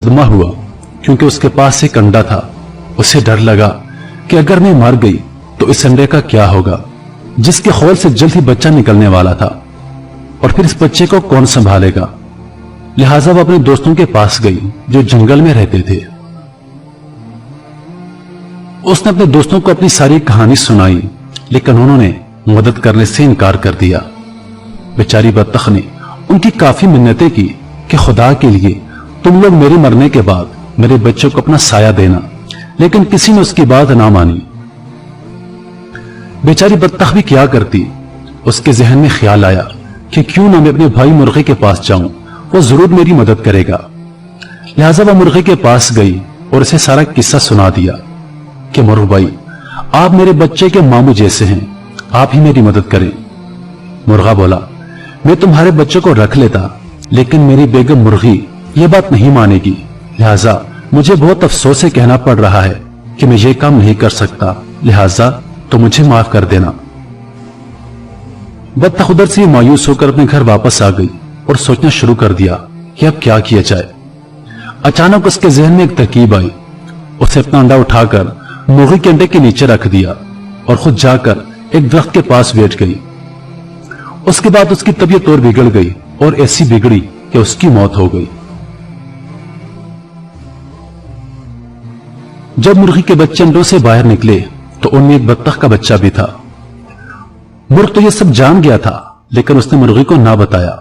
صدمہ ہوا کیونکہ اس کے پاس ایک انڈا تھا۔ اسے ڈر لگا کہ اگر میں مر گئی تو اس انڈے کا کیا ہوگا، جس کے خول سے جلد ہی بچہ نکلنے والا تھا، اور پھر اس بچے کو کون سنبھالے گا۔ لہٰذا وہ اپنے دوستوں کے پاس گئی جو جنگل میں رہتے تھے۔ اس نے اپنے دوستوں کو اپنی ساری کہانی سنائی، لیکن انہوں نے مدد کرنے سے انکار کر دیا۔ بیچاری بطخ نے ان کی کافی منتیں کی کہ خدا کے لیے تم لوگ میرے مرنے کے بعد میرے بچوں کو اپنا سایہ دینا، لیکن کسی نے اس کی بات نہ مانی۔ بیچاری بطخ بھی کیا کرتی، اس کے ذہن میں خیال آیا کہ کیوں نہ میں اپنے بھائی مرغے کے پاس جاؤں، وہ ضرور میری مدد کرے گا۔ لہٰذا وہ مرغے کے پاس گئی اور اسے سارا قصہ سنا دیا کہ مرغ بھائی، آپ میرے بچے کے ماموں جیسے ہیں، آپ ہی میری مدد کریں۔ مرغا بولا، میں تمہارے بچوں کو رکھ لیتا، لیکن میری بیگم مرغی یہ بات نہیں مانے گی، لہٰذا مجھے بہت افسوس سے کہنا پڑ رہا ہے کہ میں یہ کام نہیں کر سکتا، لہٰذا تو مجھے معاف کر دینا۔ بطخ ادھر سے مایوس ہو کر اپنے گھر واپس آ گئی اور سوچنا شروع کر دیا کہ اب کیا کیا جائے۔ اچانک اس کے ذہن میں ایک ترکیب آئی۔ اسے اپنا انڈا اٹھا کر مرغی کے انڈے کے نیچے رکھ دیا اور خود جا کر ایک درخت کے پاس بیٹھ گئی۔ اس کے بعد اس کی طبیعت اور بگڑ گئی، اور ایسی بگڑی کہ اس کی موت ہو گئی۔ جب مرغی کے بچے انڈوں سے باہر نکلے تو ان میں ایک بطخ کا بچہ بھی تھا۔ مرغ تو یہ سب جان گیا تھا، لیکن اس نے مرغی کو نہ بتایا۔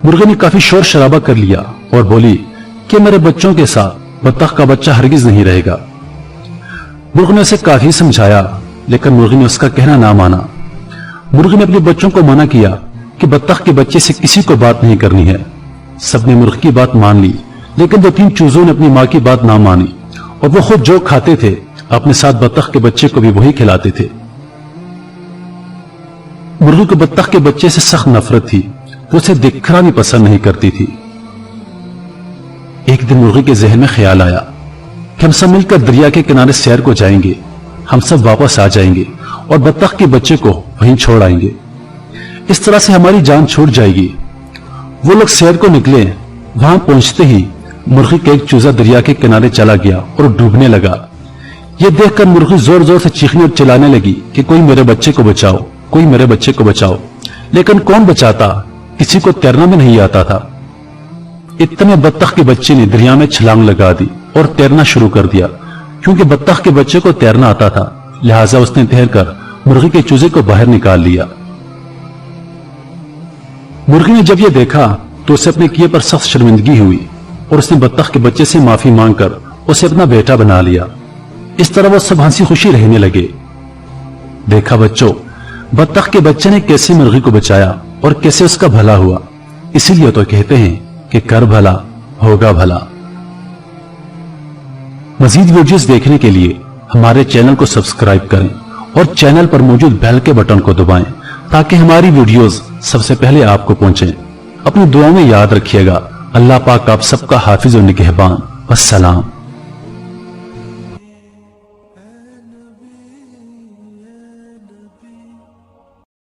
مرغی نے کافی شور شرابہ کر لیا اور بولی کہ میرے بچوں کے ساتھ بطخ کا بچہ ہرگز نہیں رہے گا۔ مرغ نے اسے کافی سمجھایا، لیکن مرغی نے اس کا کہنا نہ مانا۔ مرغی نے اپنے بچوں کو منع کیا کہ بطخ کے بچے سے کسی کو بات نہیں کرنی ہے۔ سب نے مرغ کی بات مان لی، لیکن دو تین چوزوں نے اپنی ماں کی بات نہ مانی، اور وہ خود جو کھاتے تھے اپنے ساتھ بطخ کے بچے کو بھی وہی کھلاتے تھے۔ مرغی کو بطخ کے بچے سے سخت نفرت تھی، وہ اسے دکھنا بھی پسند نہیں کرتی تھی۔ ایک دن مرغی کے ذہن میں خیال آیا کہ ہم سب مل کر دریا کے کنارے سیر کو جائیں گے، ہم سب واپس آ جائیں گے اور بطخ کے بچے کو وہیں چھوڑ آئیں گے، اس طرح سے ہماری جان چھوٹ جائے گی۔ وہ لوگ سیر کو نکلے، وہاں پہنچتے ہی مرغی کا ایک چوزا دریا کے کنارے چلا گیا اور ڈوبنے لگا۔ یہ دیکھ کر مرغی زور زور سے چیخنے اور چلانے لگی کہ کوئی میرے بچے کو بچاؤ، کوئی میرے بچے کو بچاؤ، لیکن کون بچاتا، کسی کو تیرنا بھی نہیں آتا تھا۔ اتنے بطخ کے بچے نے دریا میں چھلانگ لگا دی اور تیرنا شروع کر دیا۔ کیونکہ بطخ کے بچے کو تیرنا آتا تھا، لہٰذا اس نے تیر کر مرغی کے چوزے کو باہر نکال لیا۔ مرغی نے جب یہ دیکھا تو اسے اپنے کیے پر سخت شرمندگی ہوئی، اور اس نے بطخ کے بچے سے معافی مانگ کر اسے اپنا بیٹا بنا لیا۔ اس طرح وہ سب ہنسی خوشی رہنے لگے۔ دیکھا بچوں، بطخ کے بچے نے کیسے مرغی کو بچایا اور کیسے اس کا بھلا ہوا۔ اسی لیے تو کہتے ہیں کہ کر بھلا ہوگا بھلا۔ مزید ویڈیوز دیکھنے کے لیے ہمارے چینل کو سبسکرائب کریں اور چینل پر موجود بیل کے بٹن کو دبائیں تاکہ ہماری ویڈیوز سب سے پہلے آپ کو پہنچیں۔ اپنی دعاؤں میں یاد رکھیے گا۔ اللہ پاک آپ سب کا حافظ و نگہبان۔ السلام۔